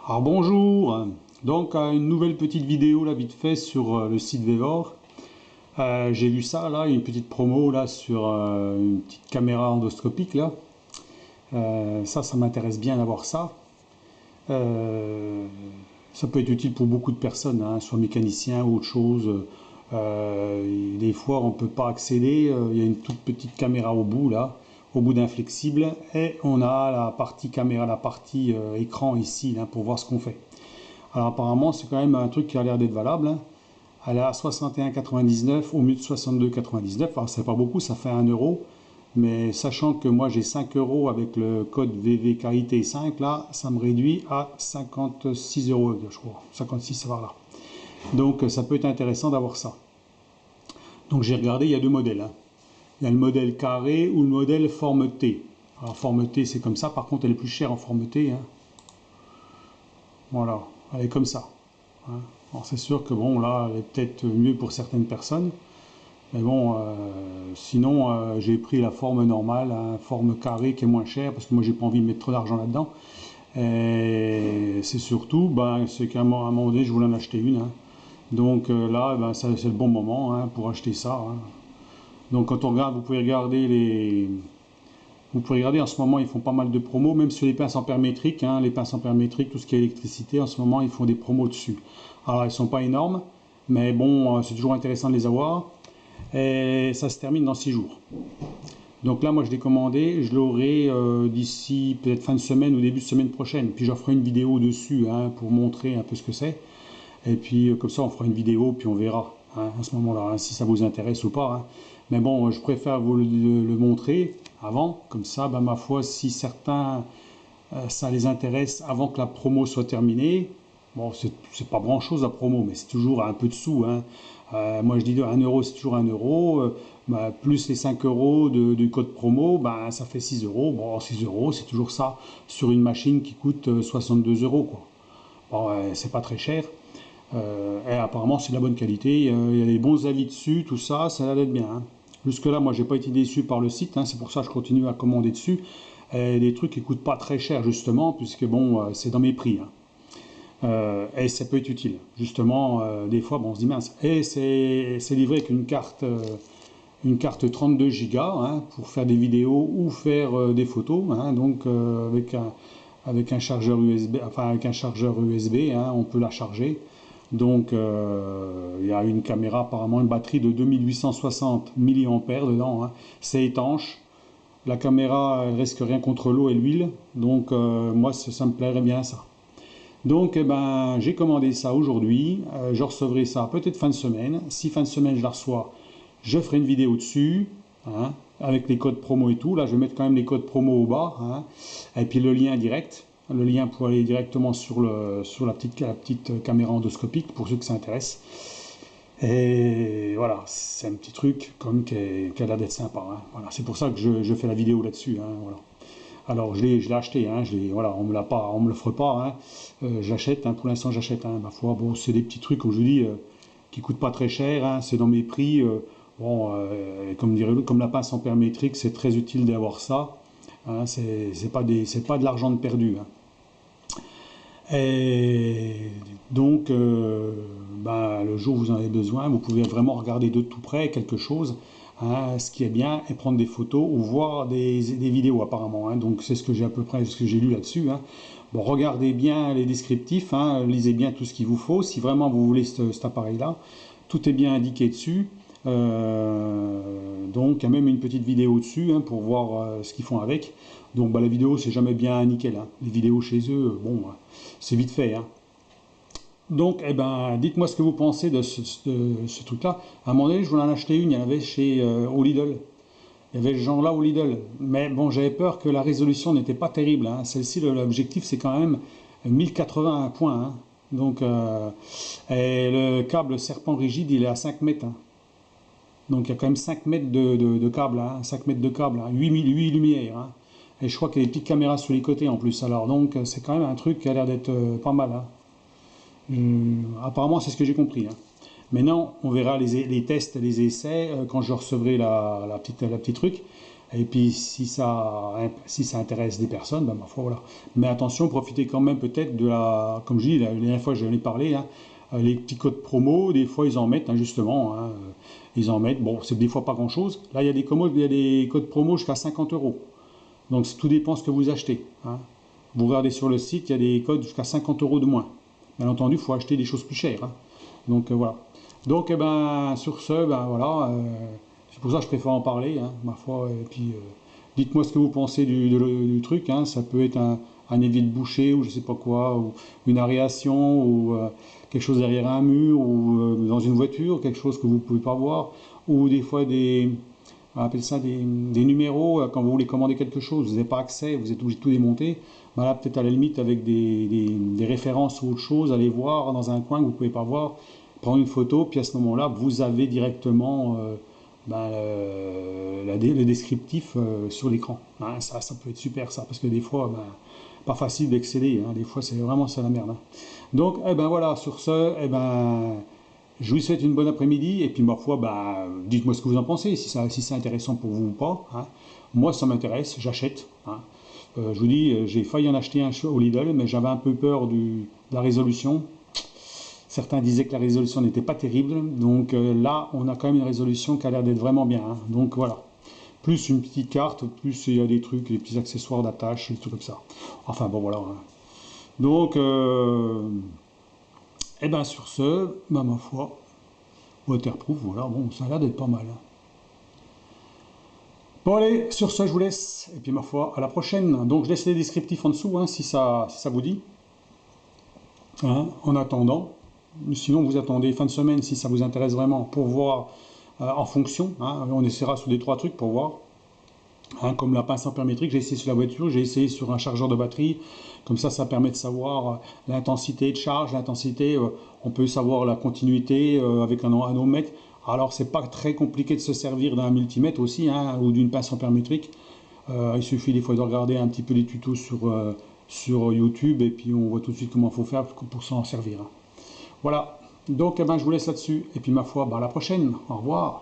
Alors bonjour, donc une nouvelle petite vidéo là vite fait sur le site Vevor. J'ai vu ça là, une petite promo là sur une petite caméra endoscopique là. Ça m'intéresse bien d'avoir ça. Euh, Ça peut être utile pour beaucoup de personnes, hein, soit mécanicien ou autre chose. Des fois on ne peut pas accéder, il y a une toute petite caméra au bout là, au bout d'un flexible, et on a la partie caméra, la partie écran ici là, pour voir ce qu'on fait. Alors apparemment c'est quand même un truc qui a l'air d'être valable, hein. Elle est à 61,99 au mieux de 62,99. Alors c'est pas beaucoup, ça fait 1 euro. Mais sachant que moi j'ai 5 euros avec le code VVKIT5, là ça me réduit à 56 euros, je crois. 56, c'est par là. Donc ça peut être intéressant d'avoir ça. Donc j'ai regardé, il y a deux modèles, hein. Il y a le modèle carré ou le modèle forme T. Alors forme T c'est comme ça, par contre elle est plus chère en forme T, hein. Voilà, elle est comme ça, hein. Alors c'est sûr que bon là elle est peut-être mieux pour certaines personnes. Mais bon, sinon j'ai pris la forme normale, hein, forme carrée qui est moins chère parce que moi j'ai pas envie de mettre trop d'argent là-dedans. Et c'est surtout, ben, c'est qu'à un moment donné je voulais en acheter une, hein. Donc là, ben, c'est le bon moment, hein, pour acheter ça, hein. Donc quand on regarde, vous pouvez regarder en ce moment ils font pas mal de promos, même sur les pinces ampères métriques, hein, les pinces ampères métriques, tout ce qui est électricité, en ce moment ils font des promos dessus. Alors elles sont pas énormes, mais bon, c'est toujours intéressant de les avoir. Et ça se termine dans 6 jours. Donc là, moi, je l'ai commandé, je l'aurai d'ici peut-être fin de semaine ou début de semaine prochaine. Puis j'en ferai une vidéo dessus, hein, pour montrer un peu ce que c'est. Et puis comme ça, on fera une vidéo, puis on verra, hein, à ce moment-là, hein, si ça vous intéresse ou pas, hein. Mais bon, je préfère vous le montrer avant, comme ça, ben, ma foi, si certains ça les intéresse avant que la promo soit terminée. Bon, c'est pas grand chose la promo, mais c'est toujours un peu de sous, hein. Moi je dis 1 euro, c'est toujours 1 euro. Bah, plus les 5 euros du code promo, bah, ça fait 6 euros. Bon, 6 euros, c'est toujours ça sur une machine qui coûte 62 euros, quoi. Bon, c'est pas très cher. Et apparemment, c'est de la bonne qualité. Il y a des bons avis dessus, tout ça, ça a l'air d'être bien, hein. Jusque-là, moi, j'ai pas été déçu par le site, hein, c'est pour ça que je continue à commander dessus. Et des trucs qui coûtent pas très cher, justement, puisque bon, c'est dans mes prix, hein. Et ça peut être utile. Justement, des fois, bon, on se dit mince. Et c'est livré avec une carte 32 Go, hein, pour faire des vidéos ou faire des photos, hein, donc avec un chargeur USB, enfin avec un chargeur USB, hein, on peut la charger. Donc il y a une caméra, apparemment une batterie de 2860 mAh dedans, hein. C'est étanche. La caméra elle risque rien contre l'eau et l'huile. Donc moi ça me plairait bien ça. Donc eh ben, j'ai commandé ça aujourd'hui, je recevrai ça peut-être fin de semaine. Si fin de semaine je la reçois, je ferai une vidéo dessus, hein, avec les codes promo et tout. Là je vais mettre quand même les codes promo au bas, hein, et puis le lien direct, le lien pour aller directement sur la petite caméra endoscopique pour ceux que ça intéresse. Et voilà, c'est un petit truc comme qui a l'air d'être sympa, hein. Voilà, c'est pour ça que je fais la vidéo là-dessus, hein, voilà. Alors je l'ai acheté, hein, voilà, on me l'offre pas, hein. J'achète, hein, pour l'instant j'achète, hein, ma foi. Bon, c'est des petits trucs, comme je vous dis, qui coûtent pas très cher, hein, c'est dans mes prix. Bon, comme la pince ampère métrique, c'est très utile d'avoir ça, hein, c'est pas de l'argent de perdu, hein. Et donc, ben, le jour où vous en avez besoin, vous pouvez vraiment regarder de tout près quelque chose, hein, ce qui est bien, et prendre des photos ou voir des vidéos apparemment, hein. Donc c'est ce que j'ai à peu près, ce que j'ai lu là-dessus, hein. Bon, regardez bien les descriptifs, hein, lisez bien tout ce qu'il vous faut. Si vraiment vous voulez cet appareil-là, tout est bien indiqué dessus. Donc il y a même une petite vidéo dessus, hein, pour voir ce qu'ils font avec. Donc bah, la vidéo c'est jamais bien nickel, hein. Les vidéos chez eux, bon, c'est vite fait, hein. Donc eh ben, dites-moi ce que vous pensez de ce truc-là. À un moment donné, je voulais en acheter une, il y en avait chez au Lidl. Il y avait ce genre-là au Lidl. Mais bon, j'avais peur que la résolution n'était pas terrible, hein. Celle-ci, l'objectif c'est quand même 1080 points, hein. Donc, et le câble serpent rigide, il est à 5 mètres, hein. Donc il y a quand même 5 mètres de câble, hein, 5 mètres de câble, hein, 8 lumières, hein. Et je crois qu'il y a des petites caméras sur les côtés en plus. Alors donc c'est quand même un truc qui a l'air d'être pas mal, hein. Apparemment c'est ce que j'ai compris, hein. Maintenant on verra les tests, les essais quand je recevrai la petite truc. Et puis si ça intéresse des personnes, ben, ma foi, voilà. Mais attention, profitez quand même peut-être de comme je dis, la dernière fois j'en ai parlé, hein, les petits codes promo, des fois ils en mettent, hein, justement, hein, ils en mettent, bon, c'est des fois pas grand-chose. Là, il y a des codes promo jusqu'à 50 euros. Donc tout dépend ce que vous achetez, hein. Vous regardez sur le site, il y a des codes jusqu'à 50 euros de moins. Bien entendu, il faut acheter des choses plus chères, hein. Donc voilà. Donc eh ben, sur ce, ben voilà, c'est pour ça que je préfère en parler, hein, ma foi. Et puis dites-moi ce que vous pensez du truc, hein. Ça peut être un évier de boucher ou je sais pas quoi, ou une aération, ou quelque chose derrière un mur, ou dans une voiture, quelque chose que vous ne pouvez pas voir, ou des fois on appelle ça des numéros, quand vous voulez commander quelque chose, vous n'avez pas accès, vous êtes obligé de tout démonter. Ben là, peut-être à la limite avec des références ou autre chose, allez voir dans un coin que vous ne pouvez pas voir, prendre une photo, puis à ce moment-là, vous avez directement ben, le descriptif sur l'écran, hein. Ça peut être super ça, parce que des fois, ben, pas facile d'accéder, hein. Des fois, c'est vraiment ça la merde, hein. Donc, eh ben voilà, sur ce, eh ben, je vous souhaite une bonne après-midi, et puis ma foi, bah, dites-moi ce que vous en pensez, si c'est intéressant pour vous ou pas, hein. Moi, ça m'intéresse, j'achète, hein. Je vous dis, j'ai failli en acheter un au Lidl, mais j'avais un peu peur de la résolution. Certains disaient que la résolution n'était pas terrible, donc là, on a quand même une résolution qui a l'air d'être vraiment bien, hein. Donc voilà. Plus une petite carte, plus il y a des trucs, des petits accessoires d'attache, des trucs comme ça. Enfin bon, voilà, hein. Donc, et ben sur ce, bah, ma foi, waterproof, voilà, bon, ça a l'air d'être pas mal, hein. Bon allez, sur ce, je vous laisse, et puis ma foi, à la prochaine. Donc je laisse les descriptifs en dessous, hein, si ça vous dit, hein, en attendant. Sinon, vous attendez fin de semaine, si ça vous intéresse vraiment, pour voir en fonction, hein. On essaiera sur des trois trucs pour voir. Hein, comme la pince ampère-métrique, j'ai essayé sur la voiture, j'ai essayé sur un chargeur de batterie. Comme ça permet de savoir l'intensité de charge, l'intensité, on peut savoir la continuité avec un anomètre. Alors, c'est pas très compliqué de se servir d'un multimètre aussi, hein, ou d'une pince ampère-métrique. Il suffit des fois de regarder un petit peu les tutos sur YouTube, et puis on voit tout de suite comment il faut faire pour s'en servir, hein. Voilà, donc eh ben, je vous laisse là-dessus, et puis ma foi, bah, à la prochaine, au revoir.